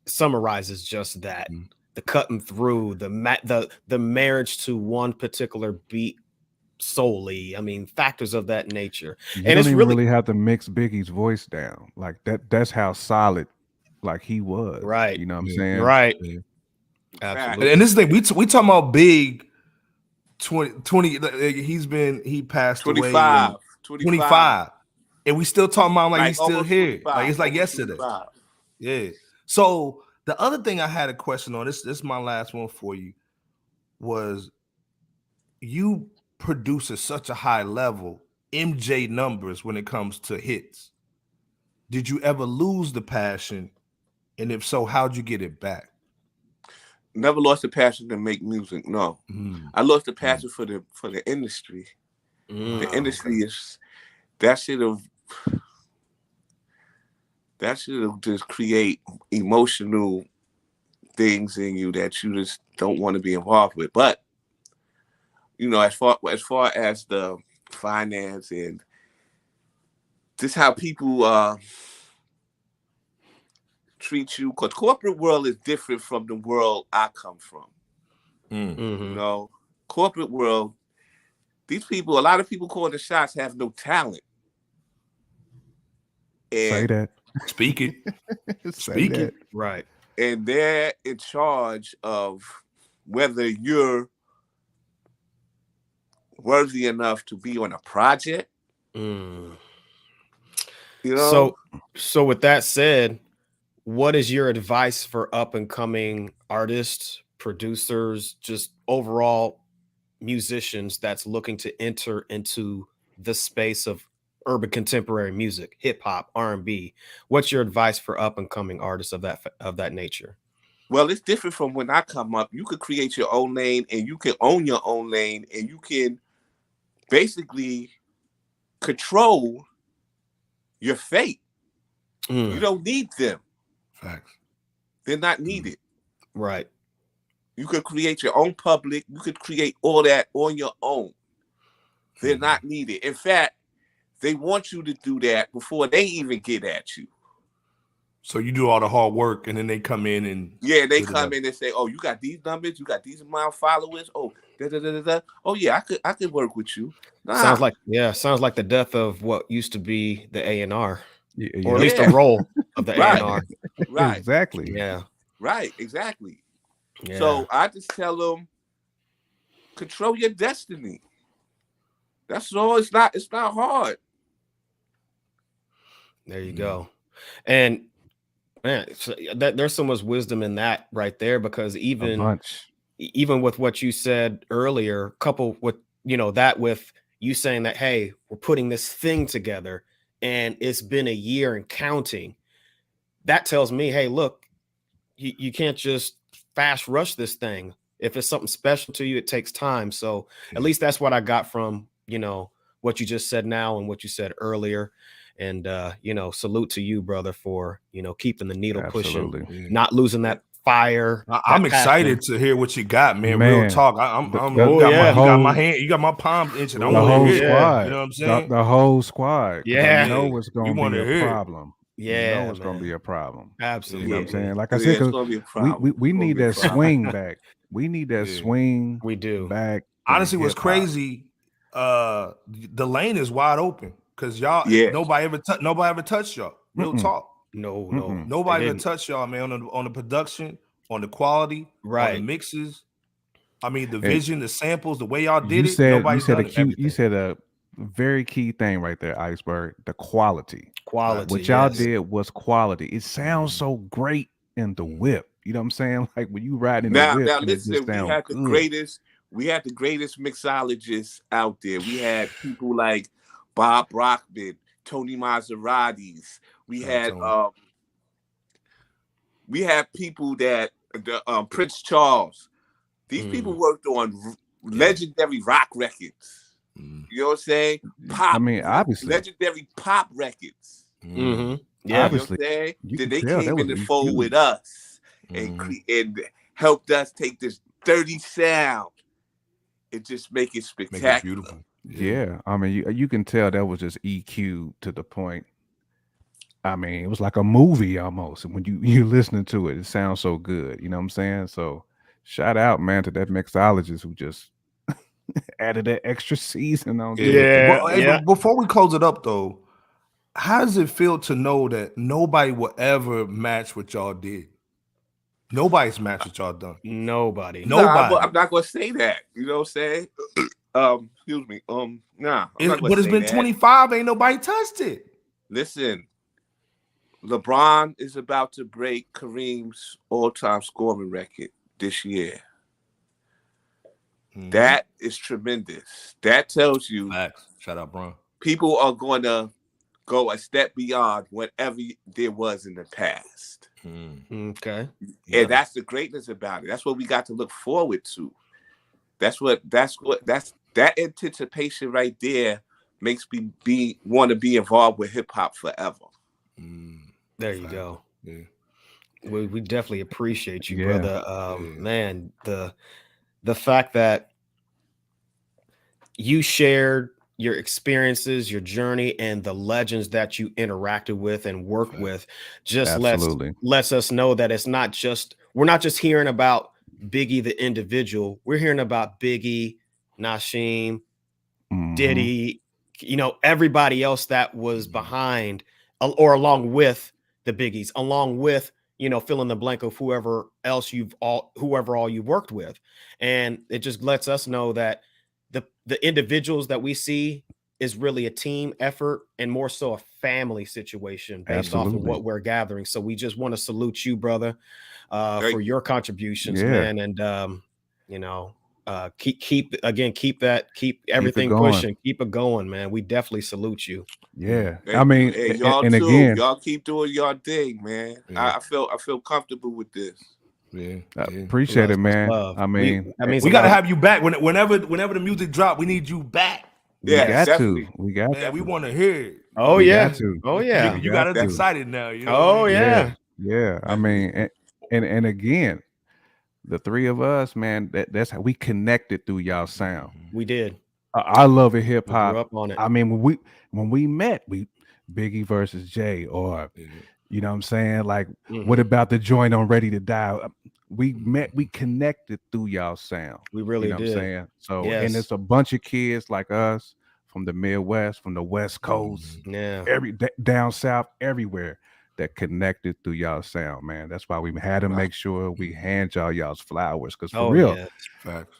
summarizes just that. The cutting through, the marriage to one particular beat solely. I mean, factors of that nature. You and don't even really have to mix Biggie's voice down. Like that's how solid like he was. Right. You know what I'm saying? Right. Yeah. Absolutely. And this thing, we talking about Big 20 he passed 25, away 25. And we still talking about like he's still here. Like it's like yesterday. 25. Yeah. So the other thing I had a question on, this is my last one for you, was you produce at such a high level MJ numbers when it comes to hits. Did you ever lose the passion? And if so, how'd you get it back? Never lost the passion to make music. No, I lost the passion for the industry. The industry is that should have just create emotional things in you that you just don't want to be involved with. But you know, as far as the finance and just how people treat you, because corporate world is different from the world I come from. You know, corporate world, these people, a lot of people calling the shots have no talent. And say that. Speak it. Speak it. Right. And they're in charge of whether you're worthy enough to be on a project. You know? So with that said, what is your advice for up and coming artists, producers, just overall musicians that's looking to enter into the space of urban contemporary music, hip hop, R&B? What's your advice for up and coming artists of that nature? Well, it's different from when I come up. You could create your own lane and you can own your own lane and you can basically control your fate. You don't need them. Facts. They're not needed. Right. You could create your own public. You could create all that on your own. They're not needed. In fact, they want you to do that before they even get at you. So you do all the hard work and then they come in and they come in and say, "Oh, you got these numbers, you got these amount of followers. Oh, oh yeah, I could work with you." Nah. Sounds like the death of what used to be the A&R. Yeah. Or at least the role of the A&R. Right. Exactly. Yeah. Right. Exactly. Yeah. So I just tell them, control your destiny. That's all. It's not hard. There you go. And man, there's so much wisdom in that right there, because even with what you said earlier, coupled with that with you saying that, hey, we're putting this thing together and it's been a year and counting, that tells me, hey, look, you can't just fast rush this thing. If it's something special to you, it takes time. So at least that's what I got from, what you just said now and what you said earlier. And, salute to you, brother, for, keeping the needle pushing, not losing that fire. I'm excited to hear what you got, man. Real talk. You got my palms itching. The whole squad. You know what I'm saying? The whole squad. Yeah. I know it's going to be a problem. Yeah, you know it's gonna be man. a problem. Absolutely. You know what I'm saying? Like I Yeah, said, it's 'cause gonna be a we problem. we It's gonna need be a that problem. swing back. We need that Yeah. swing We do. back. Honestly, what's hip hop. crazy, the lane is wide open because y'all Yeah. nobody ever touched y'all. Real Mm-mm. talk. No, Mm-mm. Nobody They ever didn't. touched y'all, man, on the production, on the quality, on the Right. mixes. I mean, the Hey, vision, the samples, the way y'all did you it. said Nobody's done it. you said a very key thing right there, Iceberg. The quality. Quality. What y'all Yes. did was quality. It sounds so great in the whip. You know what I'm saying? Like when you ride in the Now, whip now and it just listen, we sounds had the good. greatest. We had the greatest mixologists out there. We had people like Bob Brockman, Tony Maseratis. Shout out We had people that Prince Charles. These people worked on legendary rock records. Mm. You know what I'm saying? I mean, obviously, legendary pop records. Mm-hmm. Yeah. You know obviously, what I'm saying? you Then can they tell that came in was the fold EQ. with us Mhm. and helped us take this dirty sound and just make it Make spectacular. it beautiful. Yeah, I mean, you can tell that was just EQ to the point. I mean, it was like a movie almost. And when you listening to it, it sounds so good. You know what I'm saying? So, shout out, man, to that mixologist who just added that extra season on to it. Yeah. Well, hey, but before we close it up, though, how does it feel to know that nobody will ever match what y'all did? Nobody's matched what y'all done. Nobody. Nobody. I'm not gonna say that. You know what I'm saying? Excuse me. Nah, I'm not gonna But it's say been that. 25. Ain't nobody touched it. Listen, LeBron is about to break Kareem's all-time scoring record this year. Mhm. That is tremendous. That tells you Facts. Shout out, Bron. people are going to go a step beyond whatever there was in the past. Okay. Yeah. And that's the greatness about it. That's what we got to look forward to. That's that anticipation right there makes me want to be involved with hip hop forever. There you go. Yeah. We definitely appreciate you, Yeah. brother. Man, the fact that you shared your experiences, your journey, and the legends that you interacted with and worked with just Absolutely. lets us know that we're not just hearing about Biggie the individual. We're hearing about Biggie, Nashiem, Mhm. Diddy, everybody else that was behind or along with the Biggies, along with fill in the blank of whoever all you've worked with. And it just lets us know that the individuals that we see is really a team effort and more so a family situation based off of Absolutely. what we're gathering. So we just want to salute you, brother, for your contributions, Yeah. man. And keep everything going. pushing, keep it going, man. We definitely salute you. Yeah. Thank I mean, you. Hey, y'all and too. again, Y'all keep doing your thing, man. Yeah. I feel comfortable with this. Yeah. appreciate it, man. Love. I mean, That means We a got to lot. have you back whenever the music drop. We need you back, we Yeah, got definitely. to. We got man. We to. want to hear it. Oh We yeah. got to. Oh yeah. You got us to. excited now. You know what I Oh mean? yeah. Yeah. I mean, and again, the three of us, man, that's how we connected through y'all sound. We did. I love it, hip We grew hop. up on it. I mean, when we met, Biggie versus Jay, or you know what I'm saying? Like, what about the joint on Ready to Die? We met, we connected through y'all sound. We really You know what I'm did. saying? So, Yes. and it's a bunch of kids like us from the Midwest, from the West Coast, Yeah. down south, everywhere that connected through y'all sound, man. That's why we had to make sure we hand y'all's flowers, because for real, yes. Facts.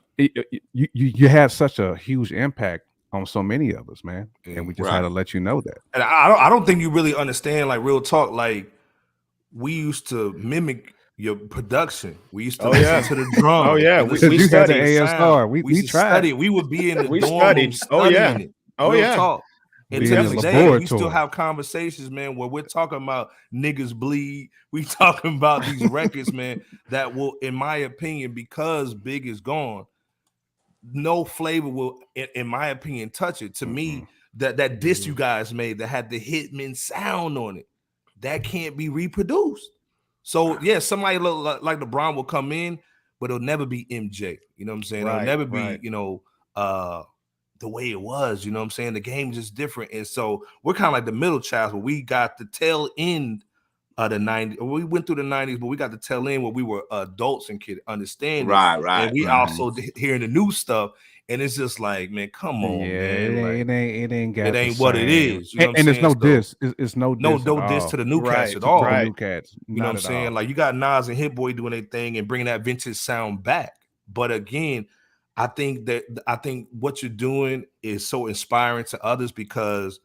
you had such a huge impact on so many of us, man, and we just had to let you know that. And I don't think you really understand, like, real talk. Like, we used to mimic your production. We used to listen to the drum. Oh yeah. We We You had the studied. ASR. We used to tried. study. We would be in the We dorm room studied. Oh, yeah. studying it. Oh, real yeah. talk. And Be to in this the day, we still laboratory. have conversations, man, where we're talking about niggas bleed. We talking about these records, man, that will, in my opinion, because Big is gone, no flavor will, in my opinion, touch it. To me, that diss you guys made that had the Hitman sound on it, that can't be reproduced. So yeah, somebody like LeBron will come in, but it'll never be MJ. You know what I'm saying? Right, It'll never be, right. the way it was. You know what I'm saying? The game is just different. And so we're kind of like the middle child, where we got the tail end of the 90s. We went through the 90s, but we got the tail end where we were adults and could understand it. And we also hearing the new stuff. And it's just like, man, come on, man. Like, it ain't what it is. You know what I'm and saying? it's no So, diss. It's no diss no at diss all. to the new cats Right, at all. To the new cats. You know what I'm saying? Like, you got Nas and Hit Boy doing their thing and bringing that vintage sound back. But again, I think what you're doing is so inspiring to others, because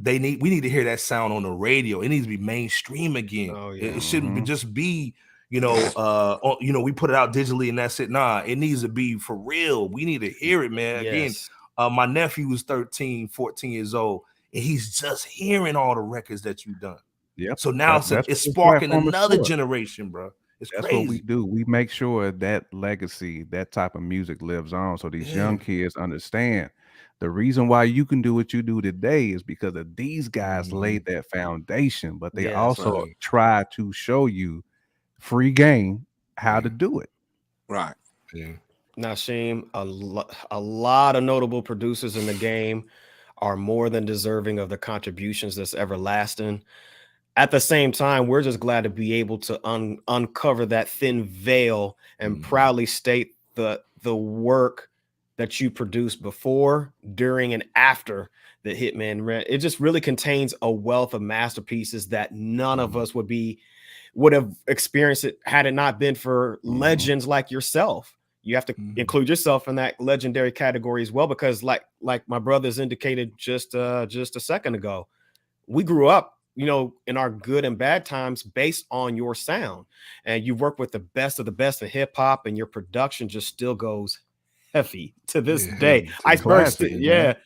we need to hear that sound on the radio. It needs to be mainstream again. Oh, yeah. It shouldn't just be, we put it out digitally and that's it. Nah, it needs to be for real. We need to hear it, man. Yes. Again, my nephew was 13, 14 years old, and he's just hearing all the records that you've done. Yep. So now it's sparking another generation, bro. That's crazy. What we do. We make sure that legacy, that type of music lives on, so these young kids understand the reason why you can do what you do today is because of these guys laid that foundation, but they also try to show you free game how to do it. Right. Yeah. Nashiem, a lot of notable producers in the game are more than deserving of the contributions that's everlasting. At the same time, we're just glad to be able to uncover that thin veil and proudly state the work that you produced before, during, and after the Hitman Red. It just really contains a wealth of masterpieces that none of us would have experienced it had it not been for legends like yourself. You have to include yourself in that legendary category as well, because like my brothers indicated just a second ago, we grew up, in our good and bad times based on your sound, and you work with the best of the best in hip hop, and your production just still goes heavy to this day. Iceberg,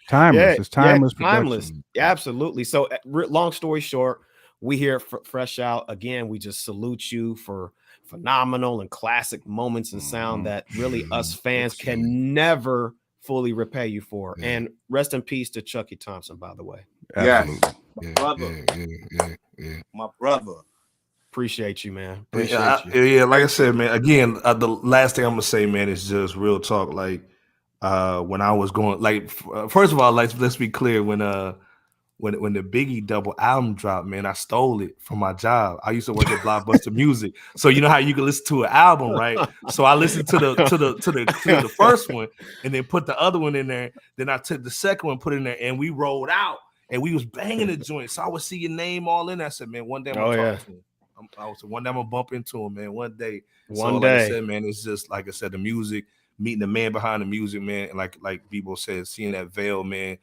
timeless. It's timeless. Timeless. Absolutely. So, long story short, we here fresh out again. We just salute you for phenomenal and classic moments in sound that really us fans can never fully repay you for. And rest in peace to Chucky Thompson, by the way. Absolutely. My brother. Appreciate you, man. Like I said, man, again, the last thing I'm gonna say, man, is just real talk. Like, when I was going, like, first of all, let's be clear, when the Biggie double album dropped, man, I stole it from my job. I used to work at Blockbuster Music, so you know how you can listen to an album, right? So I listened to the first one, and then put the other one in there. Then I took the second one, put it in there, and we rolled out, and we was banging the joint. So I would see your name all in there. I said, man, one day I'm gonna talk to him. One day I'm gonna bump into him, man. One day. Like I said, man, it's just like I said, the music, meeting the man behind the music, man, and like Bebo said, seeing that veil, man.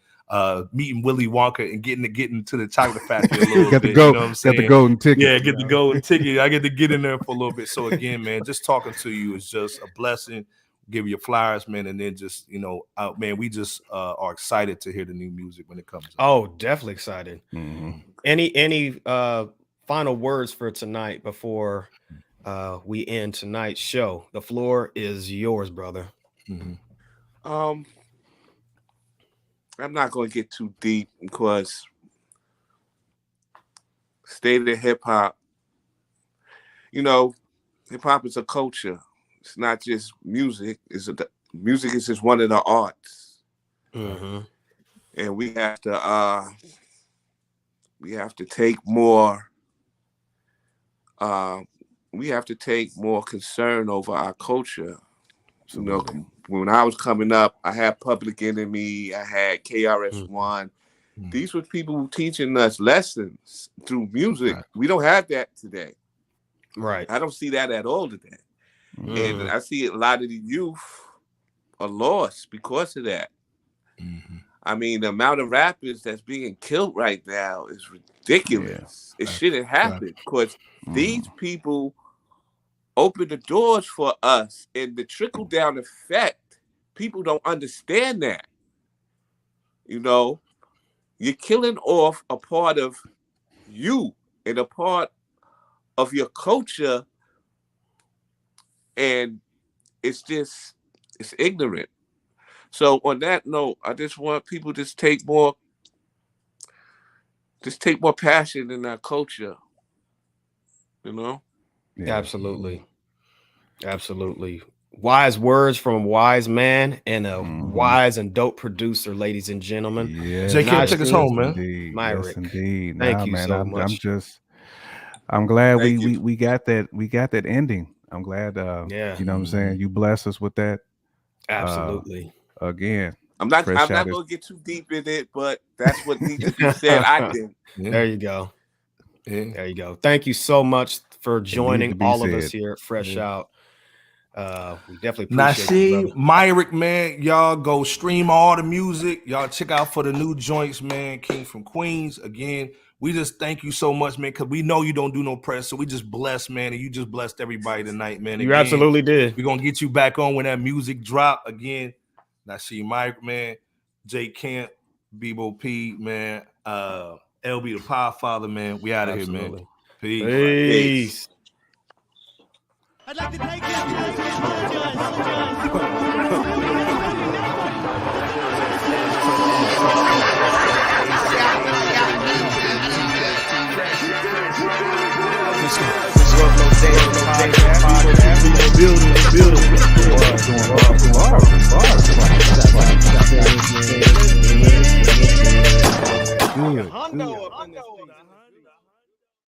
Meeting Willy Wonka and getting to the chocolate factory a little bit. You know what I'm saying? Got the golden ticket. Yeah, get the golden ticket. I get to get in there for a little bit. So again, man, just talking to you is just a blessing. Give you flowers, man, and then just man, we just are excited to hear the new music when it comes. Oh, definitely excited. Any final words for tonight before we end tonight's show? The floor is yours, brother. I'm not going to get too deep because state of hip hop, hip hop is a culture. It's not just music. Music is just one of the arts, and we have to take more. We have to take more concern over our culture. When I was coming up, I had Public Enemy, I had KRS-One. These were people who teaching us lessons through music. Right. We don't have that today. Right. I don't see that at all today. And I see a lot of the youth are lost because of that. I mean, the amount of rappers that's being killed right now is ridiculous. It shouldn't happen because these people open the doors for us, and the trickle down effect, people don't understand that. You're killing off a part of you and a part of your culture, and it's ignorant. So on that note, I just want people to take more passion in our culture. Absolutely. Wise words from a wise man and a Mhm. wise and dope producer, ladies and gentlemen. Yes, J. Kim, take us Nasheen home, man. indeed. Myrick. Yes, indeed. Thank Nah, you man, so I'm much. I'm glad Thank we got that ending. I'm glad Yeah. you know what I'm saying, you bless us with that. Absolutely. Again. I'm not Fresh out gonna get too deep in it, but that's what needs to be said. I think. Yeah. There you go. Yeah. There you go. Thank you so much for joining be all of us said. here at Fresh Yeah. Out. We definitely appreciate you, Nashiem brother. Myrick, man. Y'all go stream all the music. Y'all check out for the new joints, man. King from Queens. Again, we just thank you so much, man, because we know you don't do no press. So we just blessed, man. And you just blessed everybody tonight, man. You Again, absolutely did. we're gonna get you back on when that music drop. Again, Nashiem Myrick, man. J. Camp, Bebo P, man. LB the Power Father, man. We out of here, man. Absolutely. Peace. Peace. I'd like to take this time to apologize. Good. Hondo up in this piece.